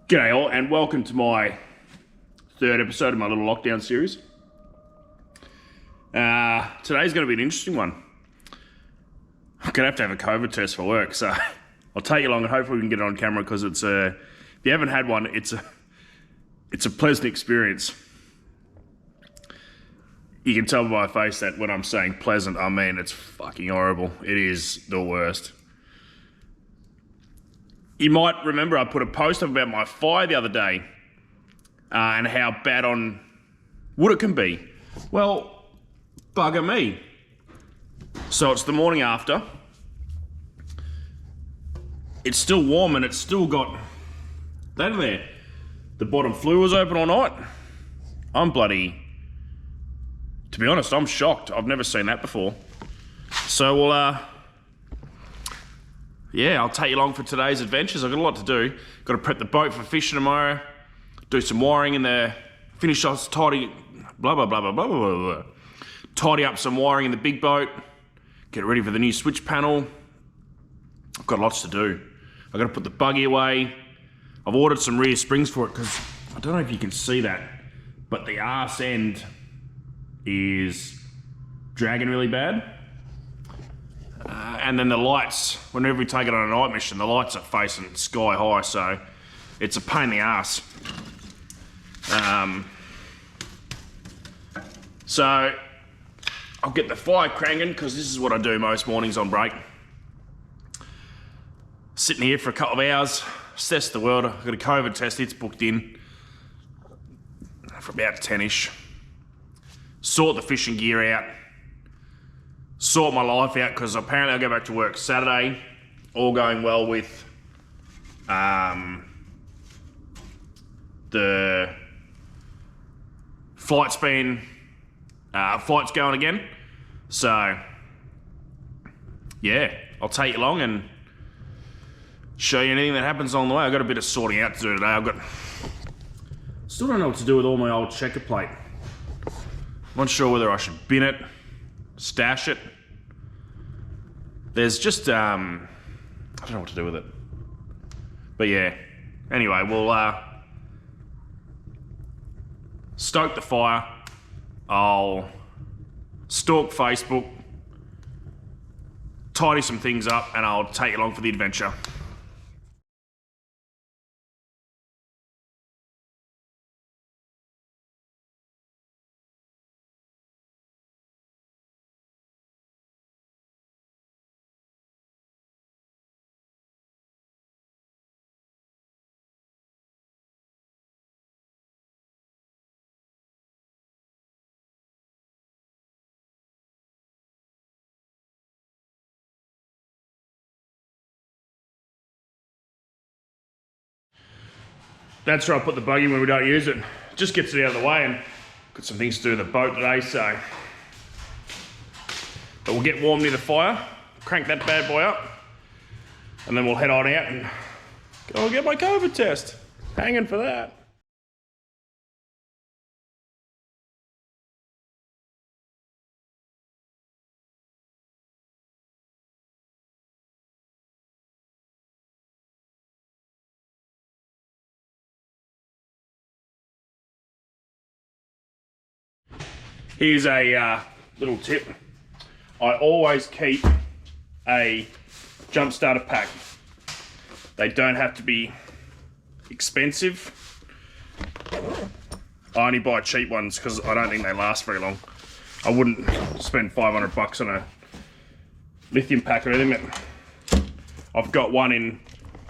G'day all, and welcome to my third episode of my little lockdown series. Today's going to be an interesting one. I'm going to have a COVID test for work, so I'll take you along and hopefully we can get it on camera because it's if you haven't had one, it's a pleasant experience. You can tell by my face that when I'm saying pleasant, I mean it's fucking horrible. It is the worst. You might remember I put a post up about my fire the other day and how bad on wood it can be. Well, bugger me. So it's the morning after. It's still warm and it's still got that in there. The bottom flue was open all night. I'm bloody, to be honest, I'm shocked. I've never seen that before. So we'll, yeah, I'll take you along for today's adventures. I've got a lot to do. Got to prep the boat for fishing tomorrow, do some wiring in there, finish off, tidy, blah, blah, blah, blah, blah, blah, blah. Tidy up some wiring in the big boat, get ready for the new switch panel. I've got lots to do. I've got to put the buggy away. I've ordered some rear springs for it because I don't know if you can see that, but the arse end is dragging really bad. And then the lights, whenever we take it on a night mission, the lights are facing sky high, so it's a pain in the ass. So I'll get the fire cranking because this is what I do most mornings on break. Sitting here for a couple of hours, assess the world. I've got a COVID test, it's booked in for about 10ish. Sort the fishing gear out. Sort my life out because apparently I'll go back to work Saturday, all going well with the flight's going again. So yeah, I'll take you along and show you anything that happens along the way. I've got a bit of sorting out to do today. Still don't know what to do with all my old checker plate. I'm not sure whether I should bin it, stash it. There's just, I don't know what to do with it. But yeah, anyway, we'll stoke the fire. I'll stalk Facebook, tidy some things up, and I'll take you along for the adventure. That's where I put the buggy when we don't use it. Just gets it out of the way, and got some things to do with the boat today, so. But we'll get warm near the fire, crank that bad boy up, and then we'll head on out and go and get my COVID test. Hanging for that. Here's a little tip. I always keep a jump starter pack. They don't have to be expensive. I only buy cheap ones because I don't think they last very long. I wouldn't spend $500 on a lithium pack or anything. I've got one in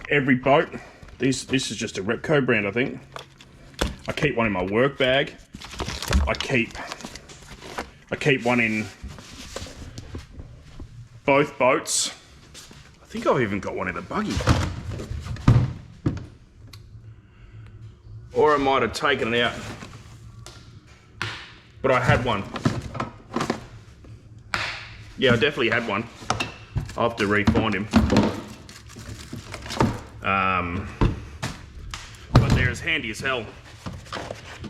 every boat. This is just a Repco brand, I think. I keep one in my work bag. I keep one in both boats. I think I've even got one in the buggy. Or I might have taken it out. But I had one. Yeah, I definitely had one. I'll have to re-find him. But they're as handy as hell.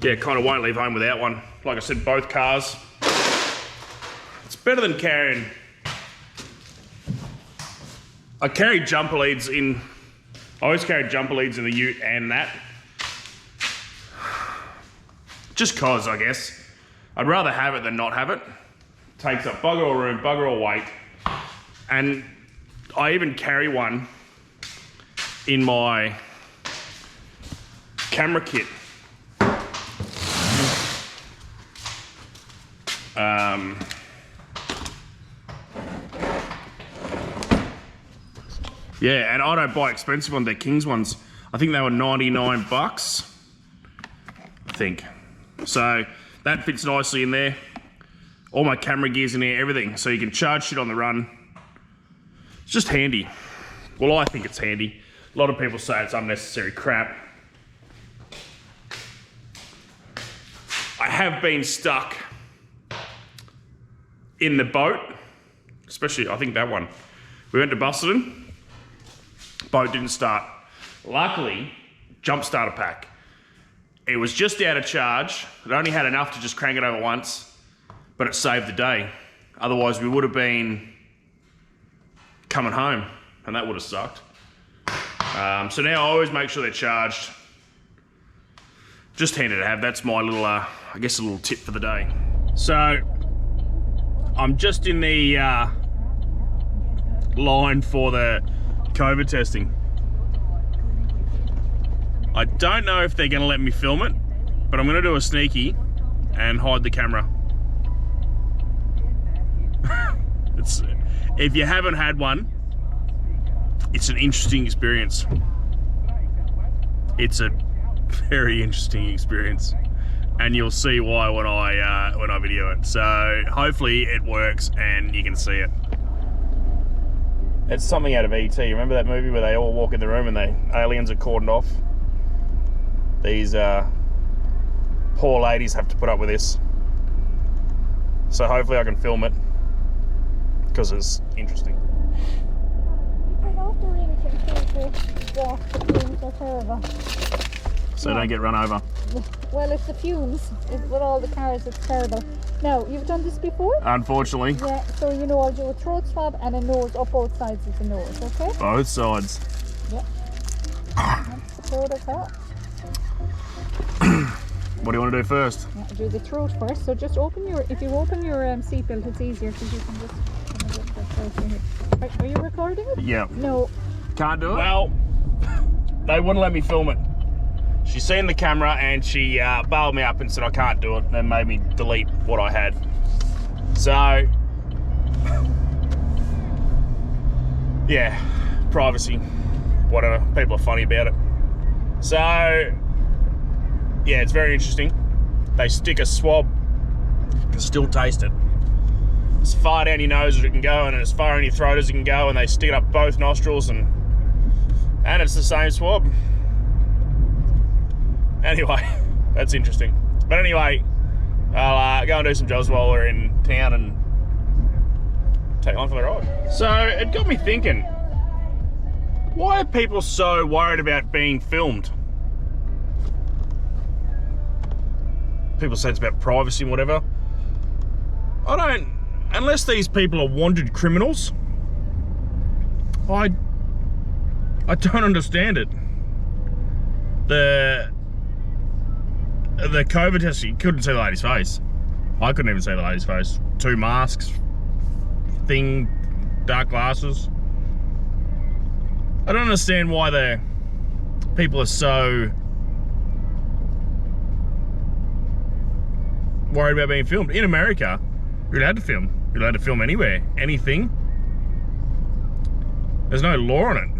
Yeah, kind of won't leave home without one. Like I said, both cars. It's better than carrying. I carry jumper leads in. I always carry jumper leads in the ute and that. Just cause, I guess. I'd rather have it than not have it. Takes up bugger all room, bugger all weight. And I even carry one in my camera kit. Yeah, and I don't buy expensive ones, they're King's ones. I think they were 99 bucks, I think. So that fits nicely in there. All my camera gear's in there, everything. So you can charge shit on the run. It's just handy. Well, I think it's handy. A lot of people say it's unnecessary crap. I have been stuck in the boat, especially, I think that one. We went to Busselton. Boat didn't start. Luckily, jump starter pack. It was just out of charge. It only had enough to just crank it over once, but it saved the day. Otherwise, we would have been coming home, and that would have sucked. So now I always make sure they're charged. Just handy to have. That's my little, I guess, a little tip for the day. So, I'm just in the line for the COVID testing. I don't know if they're going to let me film it, but I'm going to do a sneaky and hide the camera. If you haven't had one, it's an interesting experience. It's a very interesting experience, and you'll see why when I video it. So hopefully it works and you can see it. It's something out of E.T. Remember that movie where they all walk in the room and the aliens are cordoned off? These poor ladies have to put up with this. So hopefully I can film it, because it's interesting. I don't really think people walk the fumes are terrible. So don't get run over. Well, it's the fumes. With all the cars, it's terrible. Now, you've done this before? Unfortunately. Yeah, so you know I'll do a throat swab and a nose up both sides of the nose, okay? Both sides. Yeah. That's the protocol. What do you want to do first? Yeah, do the throat first. So just open your, if you open your seatbelt, it's easier because you can just. Are you recording it? Yeah. No. Can't do it? Well, they wouldn't let me film it. She seen the camera and she bailed me up and said I can't do it, and made me delete what I had. So, yeah, privacy, whatever. People are funny about it. So, yeah, it's very interesting. They stick a swab, you can still taste it. As far down your nose as it can go and as far in your throat as it can go, and they stick it up both nostrils, and it's the same swab. Anyway, that's interesting. But anyway, I'll go and do some jobs while we're in town and take on for the ride. So it got me thinking, why are people so worried about being filmed? People say it's about privacy and whatever. Unless these people are wanted criminals, I don't understand it. The COVID test, you couldn't see the lady's face. I couldn't even see the lady's face. 2 masks, thing, dark glasses. I don't understand why the people are so worried about being filmed. In America, you're allowed to film. You're allowed to film anywhere, anything. There's no law on it.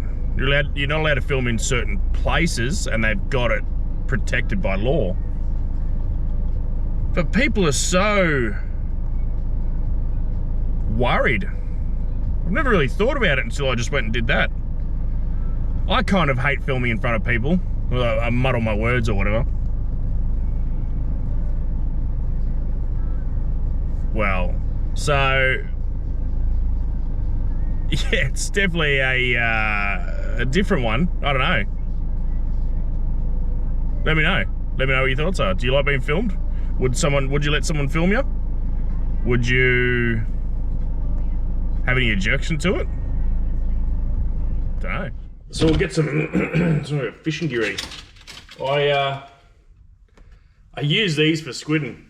You're not allowed to film in certain places, and they've got it protected by law. But people are so worried. I've never really thought about it until I just went and did that. I kind of hate filming in front of people. I muddle my words or whatever. Well, so yeah, it's definitely a different one. I don't know. Let me know. Let me know what your thoughts are. Do you like being filmed? Would you let someone film you? Would you have any objection to it? Don't know. So we'll get some fishing gear ready. I use these for squidding.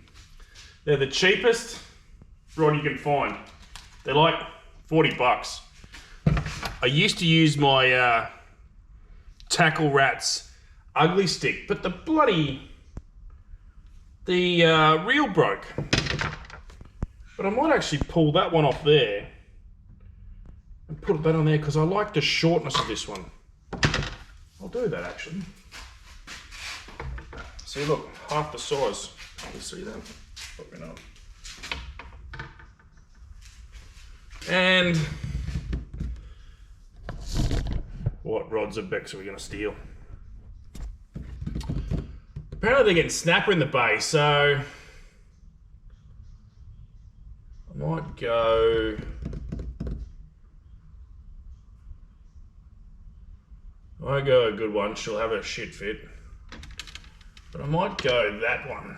They're the cheapest rod you can find. They're like 40 bucks. I used to use my Tackle Rats ugly stick, but the reel broke. But I might actually pull that one off there and put that on there because I like the shortness of this one. I'll do that actually. See, look, half the size. Can you see that? Probably not. And what rods of Bex are we going to steal? Apparently they're getting snapper in the bay, so I might go. I go a good one. She'll have a shit fit, but I might go that one.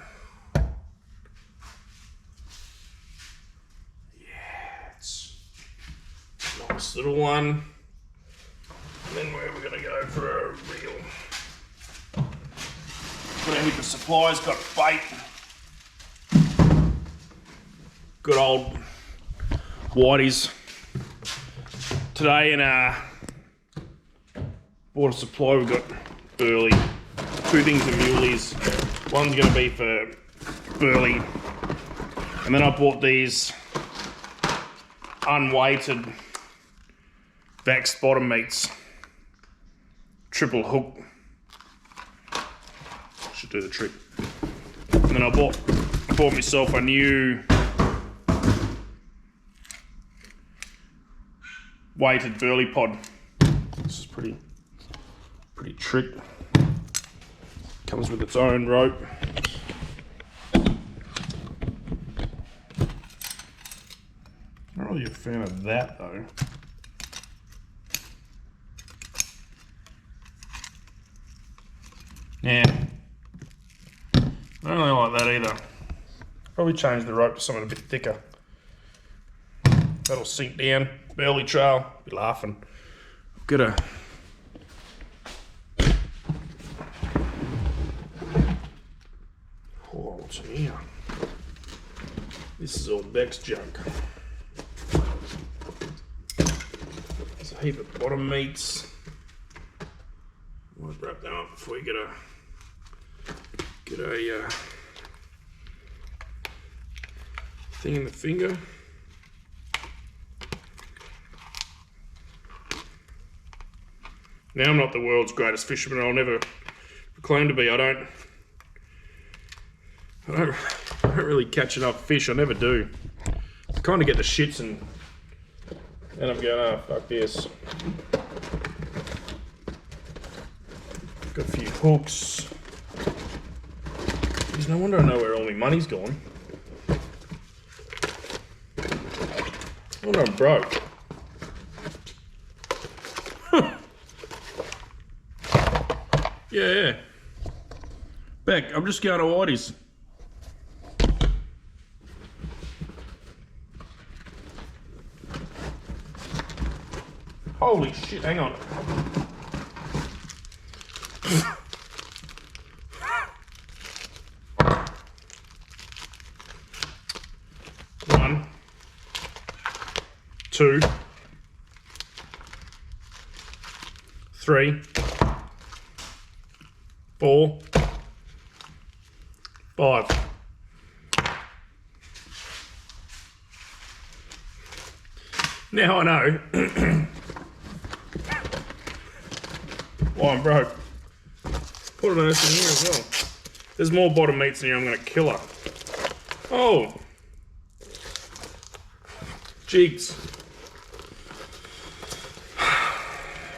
Yeah, it's a nice little one. And then where are we gonna go for a reel? Gonna hit the supplies. Got bait. Good old whiteys today, and bought a supply. We've got burley, 2 things of muleys. One's going to be for burley, and then I bought these unweighted Vex bottom meats, triple hook. Should do the trick. And then I bought myself a new weighted burley pod. This is pretty trick. Comes with its own rope. Not really a fan of that though. Yeah, I don't really like that either. Probably change the rope to something a bit thicker. That'll sink down. Burley trail. Be laughing. Get a. Oh, what's in here? This is all Bex junk. There's a heap of bottom meats. Might wrap them up before you get a thing in the finger. Now I'm not the world's greatest fisherman. I'll never claim to be. I don't really catch enough fish. I never do. I kind of get the shits and then I'm going, oh, fuck this. Got a few hooks. There's no wonder I know where all my money's gone. I wonder I'm broke. Yeah. Beck, I'm just going to Whitey's. Holy shit, hang on. One, two, three, 4, 5. Now I know why I'm broke. Put an earth in here as well. There's more bottom meats in here. I'm going to kill her. Oh, jigs.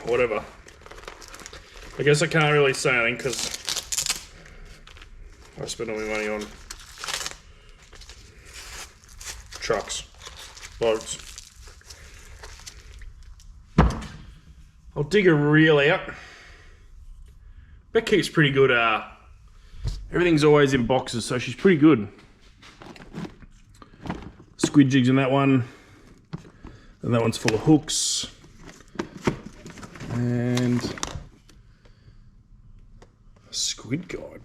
Whatever. I guess I can't really say anything because I spend all my money on trucks, boats. I'll dig a reel out. Beck keeps pretty good. Everything's always in boxes, so she's pretty good. Squid jigs in that one, and that one's full of hooks. And a squid guide.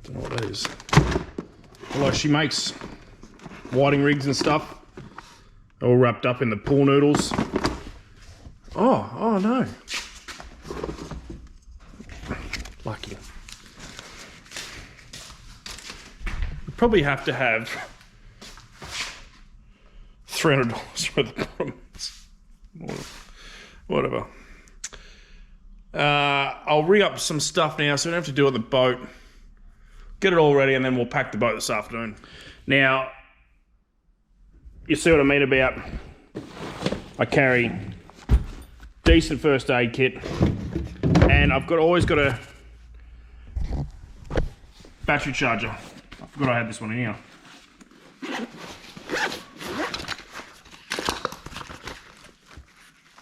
Don't know what that is. Although she makes whiting rigs and stuff, all wrapped up in the pool noodles. Oh no. Lucky. You probably have to have $300 for the products. Whatever. I'll rig up some stuff now so we don't have to do it on the boat. Get it all ready and then we'll pack the boat this afternoon. Now, you see what I mean about I carry decent first aid kit and I've always got a battery charger. I forgot I had this one in here.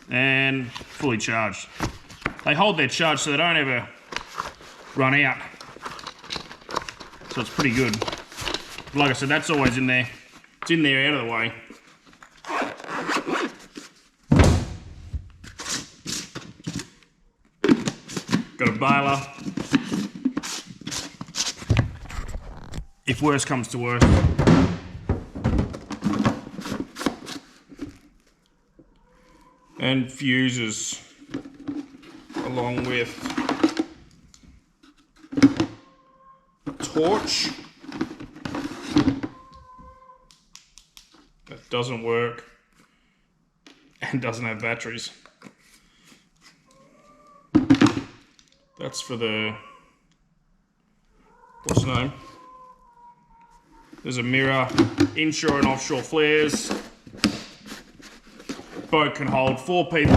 And fully charged. They hold their charge so they don't ever run out. So it's pretty good. Like I said, that's always in there. It's in there out of the way. Got a baler. If worse comes to worse. And fuses along with a torch that doesn't work and doesn't have batteries. That's for the, what's the name? There's a mirror, inshore and offshore flares. Boat can hold 4 people.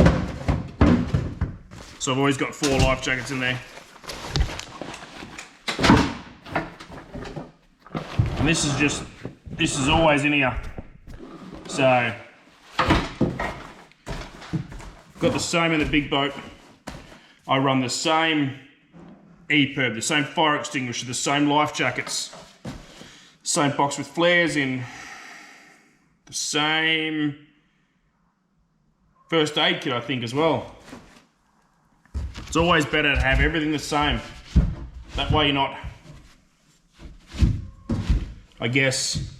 So I've always got 4 life jackets in there. And this is always in here. So, got the same in the big boat. I run the same EPIRB, the same fire extinguisher, the same life jackets. Same box with flares in. The same first aid kit, I think, as well. It's always better to have everything the same. That way you're not, I guess,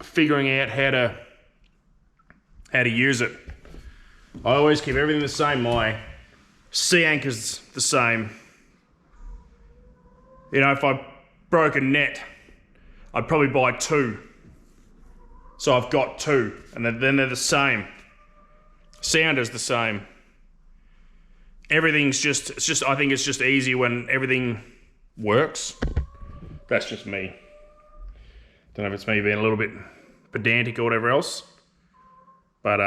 figuring out how to use it. I always keep everything the same. My sea anchor's the same. You know, if I broke a net, I'd probably buy 2. So I've got 2, and then they're the same. Sounder's the same. Everything's just, I think it's just easy when everything works. That's just me. Don't know if it's me being a little bit pedantic or whatever else, but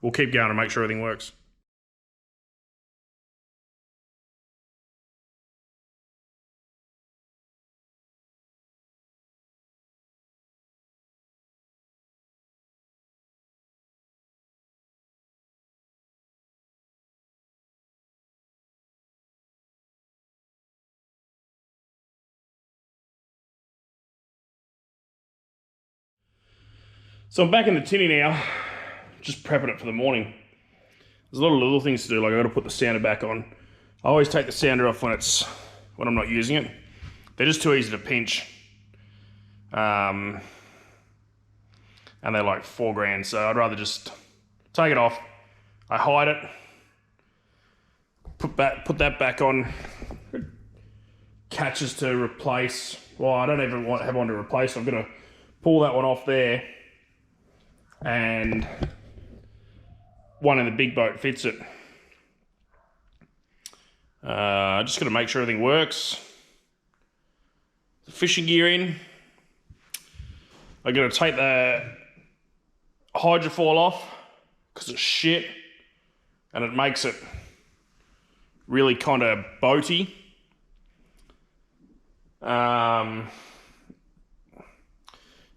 we'll keep going and make sure everything works. So I'm back in the tinny now, just prepping it for the morning. There's a lot of little things to do, like I gotta put the sounder back on. I always take the sounder off when I'm not using it. They're just too easy to pinch. And they're like $4 grand, so I'd rather just take it off. I hide it, put that back on. Catches to replace. Well, I don't even have one to replace, so I'm gonna pull that one off there. And one in the big boat fits it. Just got to make sure everything works. The fishing gear in. I got to take the hydrofoil off because it's shit, and it makes it really kind of boaty.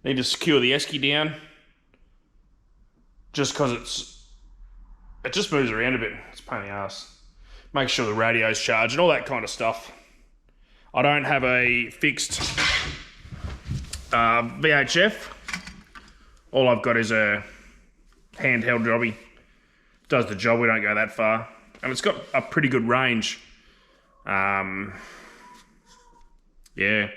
Need to secure the esky down. Just because it just moves around a bit. It's a pain in the ass. Make sure the radio's charged and all that kind of stuff. I don't have a fixed VHF. All I've got is a handheld jobby. Does the job, we don't go that far. And it's got a pretty good range. yeah.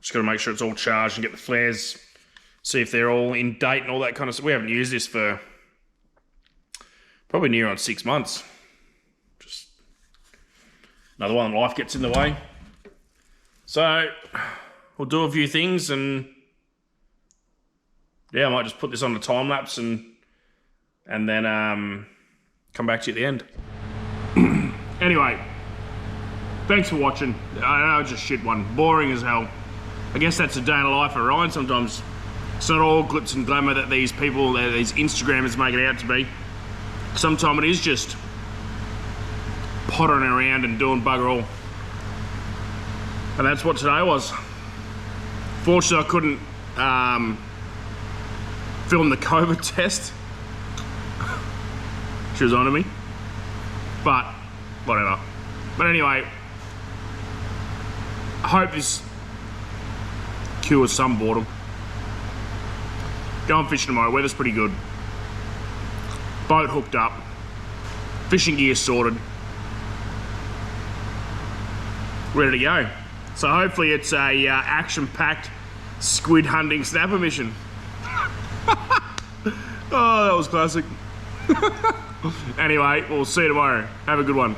Just got to make sure it's all charged and get the flares, see if they're all in date and all that kind of stuff. We haven't used this for probably near on 6 months. Just another one, life gets in the way. So we'll do a few things and yeah, I might just put this on the time lapse and then come back to you at the end. Anyway, thanks for watching. I know it's a shit one, boring as hell. I guess that's a day in the life of Ryan. Sometimes it's not all glitz and glamour that these people, these Instagrammers make it out to be. Sometimes it is just pottering around and doing bugger all. And that's what today was. Fortunately, I couldn't film the COVID test. She was on to me. But, whatever. But anyway, I hope this cures some boredom. Going fishing tomorrow, weather's pretty good. Boat hooked up. Fishing gear sorted. Ready to go. So hopefully it's a action-packed squid hunting snapper mission. Oh, that was classic. Anyway, we'll see you tomorrow. Have a good one.